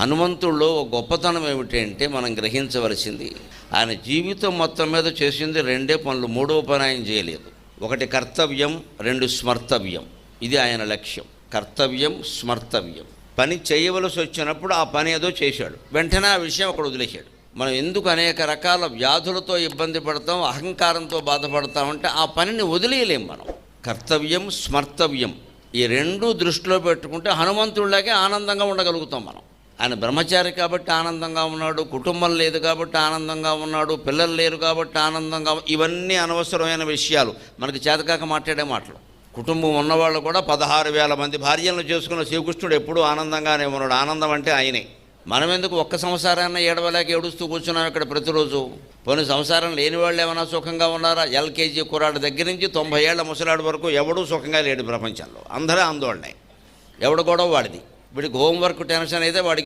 హనుమంతుల్లో ఒక గొప్పతనం ఏమిటి అంటే మనం గ్రహించవలసింది, ఆయన జీవితం మొత్తం మీద చేసింది రెండే పనులు, మూడవ పని ఆయన చేయలేదు. ఒకటి కర్తవ్యం, రెండు స్మర్తవ్యం. ఇది ఆయన లక్ష్యం. కర్తవ్యం, స్మర్తవ్యం. పని చేయవలసి వచ్చినప్పుడు ఆ పని ఏదో చేశాడు, వెంటనే ఆ విషయం అక్కడ వదిలేశాడు. మనం ఎందుకు అనేక రకాల వ్యాధులతో ఇబ్బంది పడతాం, అహంకారంతో బాధపడతామంటే ఆ పనిని వదిలేయలేం మనం. కర్తవ్యం, స్మర్తవ్యం, ఈ రెండూ దృష్టిలో పెట్టుకుంటే హనుమంతుడిలాగే ఆనందంగా ఉండగలుగుతాం మనం. ఆయన బ్రహ్మచారి కాబట్టి ఆనందంగా ఉన్నాడు, కుటుంబం లేదు కాబట్టి ఆనందంగా ఉన్నాడు, పిల్లలు లేరు కాబట్టి ఆనందంగా. ఇవన్నీ అనవసరమైన విషయాలు, మనకి చేతకాక మాట్లాడే మాటలు. కుటుంబం ఉన్నవాళ్ళు కూడా 16,000 మంది భార్యలను చేసుకున్న శ్రీకృష్ణుడు ఎప్పుడూ ఆనందంగానే ఉన్నాడు. ఆనందం అంటే ఆయనే. మనం ఎందుకు ఒక్క సంసారాన్ని ఏడవలేక ఏడుస్తూ కూర్చున్నాం ఇక్కడ ప్రతిరోజు? పోనీ సంసారం లేని వాళ్ళు ఏమైనా సుఖంగా ఉన్నారా? ఎల్కేజీ కుర్రాడి దగ్గర నుంచి 90 ఏళ్ల ముసలాడి వరకు ఎవడూ సుఖంగా లేడు ప్రపంచంలో. అందరూ ఆందోళనే, ఎవడు గొడవ వాడిది. వీడికి హోంవర్క్ టెన్షన్ అయితే వాడికి